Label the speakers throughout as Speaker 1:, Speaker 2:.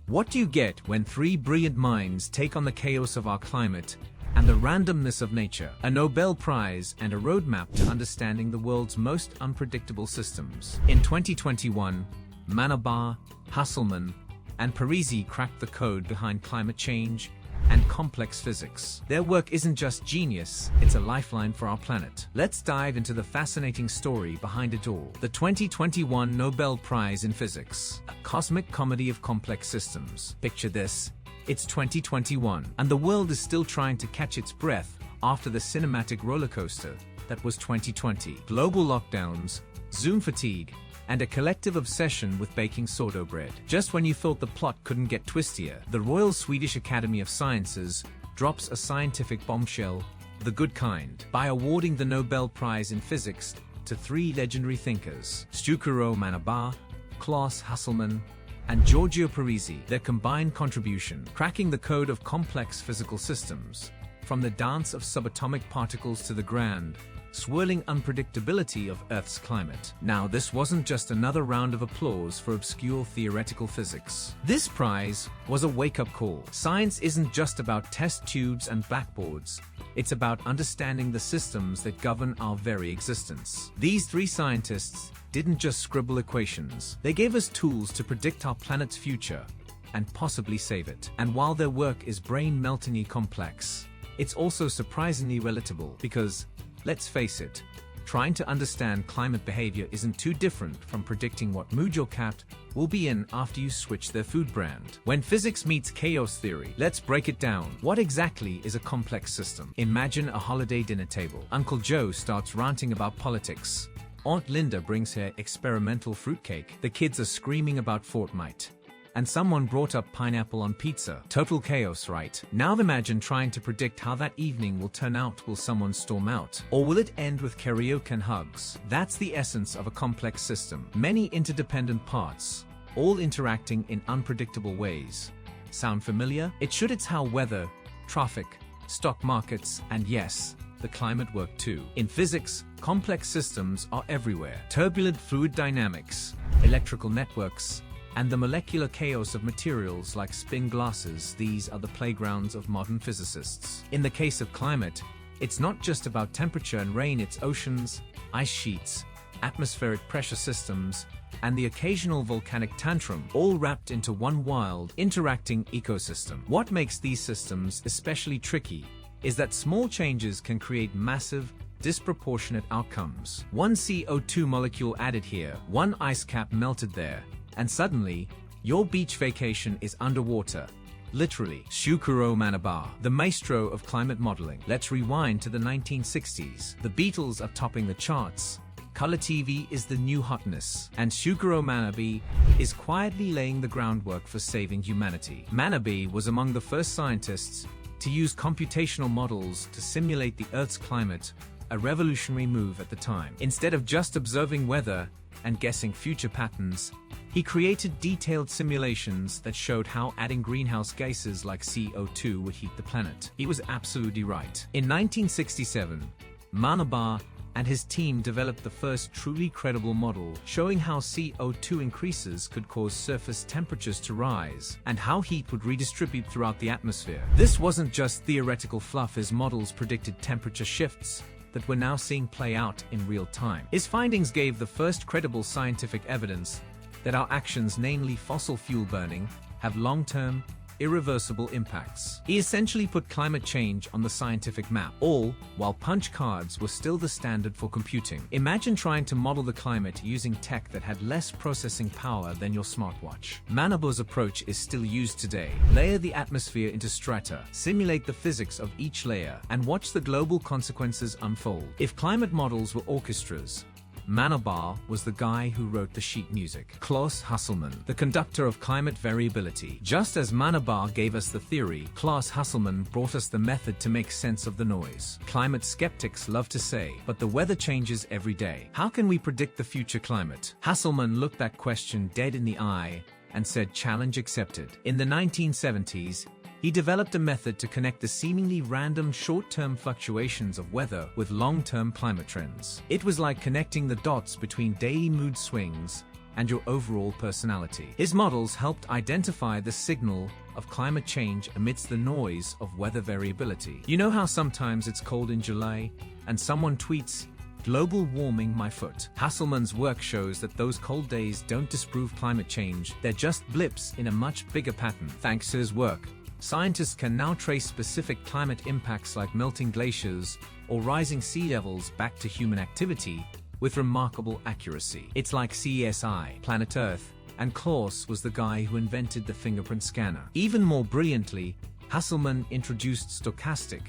Speaker 1: What do you get when three brilliant minds take on the chaos of our climate and the randomness of nature? A Nobel Prize and a roadmap to understanding the world's most unpredictable systems. In 2021, Manabah, Hasselmann, and Parisi cracked the code behind climate change and complex physics. Their work isn't just genius, it's a lifeline for our planet. Let's dive into the fascinating story behind it all. The 2021 Nobel Prize in Physics, a cosmic comedy of complex systems. Picture this, it's 2021, and the world is still trying to catch its breath after the cinematic roller coaster that was 2020. Global lockdowns, Zoom fatigue, and a collective obsession with baking sourdough bread. Just when you thought the plot couldn't get twistier, the Royal Swedish Academy of Sciences drops a scientific bombshell, the good kind, by awarding the Nobel Prize in Physics to three legendary thinkers, Giorgio Manabah, Klaus Hasselmann, and Giorgio Parisi. Their combined contribution, cracking the code of complex physical systems, from the dance of subatomic particles to the grand, swirling unpredictability of Earth's climate. Now, this wasn't just another round of applause for obscure theoretical physics. This prize was a wake-up call. Science isn't just about test tubes and blackboards. It's about understanding the systems that govern our very existence. These three scientists didn't just scribble equations. They gave us tools to predict our planet's future and possibly save it. And while their work is brain-meltingly complex, it's also surprisingly relatable because, let's face it, trying to understand climate behavior isn't too different from predicting what mood your cat will be in after you switch their food brand. When physics meets chaos theory, let's break it down. What exactly is a complex system? Imagine a holiday dinner table. Uncle Joe starts ranting about politics. Aunt Linda brings her experimental fruitcake. The kids are screaming about Fortnite. And someone brought up pineapple on pizza. Total chaos, right? Now imagine trying to predict how that evening will turn out. Will someone storm out? Or will it end with karaoke and hugs? That's the essence of a complex system. Many interdependent parts, all interacting in unpredictable ways. Sound familiar? It's how weather, traffic, stock markets, and yes, the climate work too. In physics, complex systems are everywhere. Turbulent fluid dynamics, electrical networks, and the molecular chaos of materials like spin glasses, these are the playgrounds of modern physicists. In the case of climate, it's not just about temperature and rain, it's oceans, ice sheets, atmospheric pressure systems, and the occasional volcanic tantrum, all wrapped into one wild, interacting ecosystem. What makes these systems especially tricky is that small changes can create massive, disproportionate outcomes. One CO2 molecule added here, one ice cap melted there, and suddenly, your beach vacation is underwater. Literally. Giorgio Manabah, the maestro of climate modeling. Let's rewind to the 1960s. The Beatles are topping the charts. Color TV is the new hotness. And Giorgio Manabah is quietly laying the groundwork for saving humanity. Manabah was among the first scientists to use computational models to simulate the Earth's climate, a revolutionary move at the time. Instead of just observing weather and guessing future patterns, he created detailed simulations that showed how adding greenhouse gases like CO2 would heat the planet. He was absolutely right. In 1967, Manabah and his team developed the first truly credible model showing how CO2 increases could cause surface temperatures to rise and how heat would redistribute throughout the atmosphere. This wasn't just theoretical fluff. His models predicted temperature shifts that we're now seeing play out in real time. His findings gave the first credible scientific evidence that our actions, namely fossil fuel burning, have long-term, irreversible impacts. He essentially put climate change on the scientific map, all while punch cards were still the standard for computing. Imagine trying to model the climate using tech that had less processing power than your smartwatch. Manabah's approach is still used today. Layer the atmosphere into strata, simulate the physics of each layer, and watch the global consequences unfold. If climate models were orchestras, Manabah was the guy who wrote the sheet music. Klaus Hasselmann, the conductor of climate variability. Just as Manabah gave us the theory, Klaus Hasselmann brought us the method to make sense of the noise. Climate skeptics love to say, but the weather changes every day. How can we predict the future climate? Hasselmann looked that question dead in the eye and said, challenge accepted. In the 1970s, he developed a method to connect the seemingly random short-term fluctuations of weather with long-term climate trends. It was like connecting the dots between daily mood swings and your overall personality. His models helped identify the signal of climate change amidst the noise of weather variability. You know how sometimes it's cold in July and someone tweets, "Global warming my foot." Hasselmann's work shows that those cold days don't disprove climate change, they're just blips in a much bigger pattern. Thanks to his work, scientists can now trace specific climate impacts like melting glaciers or rising sea levels back to human activity with remarkable accuracy. It's like CSI, Planet Earth, and Klaus was the guy who invented the fingerprint scanner. Even more brilliantly, Hasselmann introduced stochastic,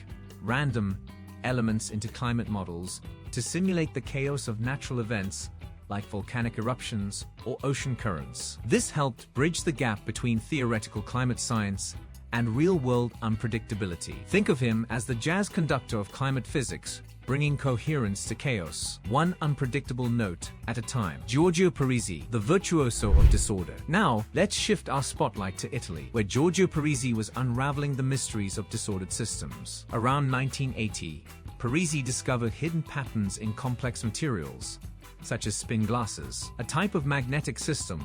Speaker 1: random elements into climate models to simulate the chaos of natural events like volcanic eruptions or ocean currents. This helped bridge the gap between theoretical climate science and real-world unpredictability. Think of him as the jazz conductor of climate physics, bringing coherence to chaos, one unpredictable note at a time. Giorgio Parisi, the virtuoso of disorder. Now, let's shift our spotlight to Italy, where Giorgio Parisi was unraveling the mysteries of disordered systems. Around 1980, Parisi discovered hidden patterns in complex materials, such as spin glasses, a type of magnetic system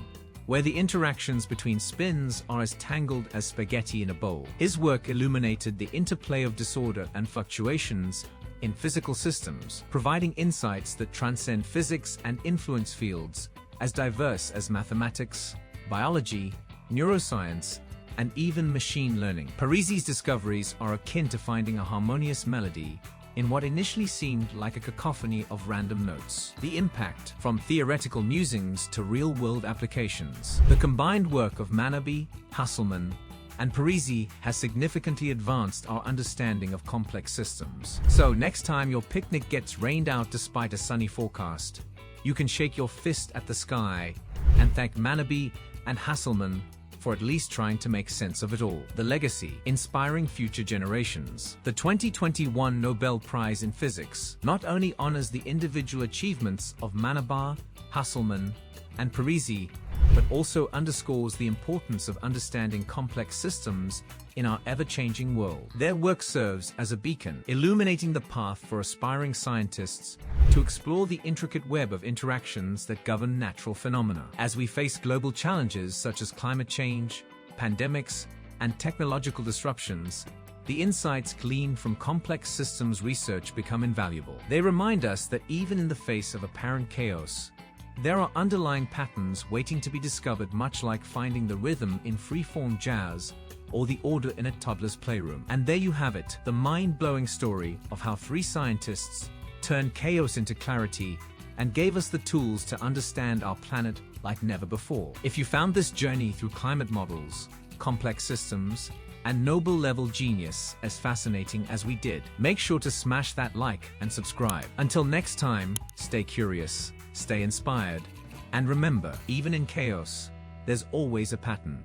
Speaker 1: where the interactions between spins are as tangled as spaghetti in a bowl. His work illuminated the interplay of disorder and fluctuations in physical systems, providing insights that transcend physics and influence fields as diverse as mathematics, biology, neuroscience, and even machine learning. Parisi's discoveries are akin to finding a harmonious melody in what initially seemed like a cacophony of random notes. The impact, from theoretical musings to real-world applications. The combined work of Manabi, Hasselmann, and Parisi has significantly advanced our understanding of complex systems. So next time your picnic gets rained out despite a sunny forecast, you can shake your fist at the sky and thank Manabi and Hasselmann for at least trying to make sense of it all. The legacy, inspiring future generations. The 2021 Nobel Prize in Physics not only honors the individual achievements of Manabi, Hasselmann, and Parisi, but also underscores the importance of understanding complex systems in our ever-changing world. Their work serves as a beacon, illuminating the path for aspiring scientists to explore the intricate web of interactions that govern natural phenomena. As we face global challenges such as climate change, pandemics, and technological disruptions, the insights gleaned from complex systems research become invaluable. They remind us that even in the face of apparent chaos, there are underlying patterns waiting to be discovered, much like finding the rhythm in free-form jazz or the order in a toddler's playroom. And there you have it, the mind-blowing story of how three scientists turned chaos into clarity and gave us the tools to understand our planet like never before. If you found this journey through climate models, complex systems, and Nobel-level genius as fascinating as we did, make sure to smash that like and subscribe. Until next time, stay curious, stay inspired, and remember, even in chaos, there's always a pattern.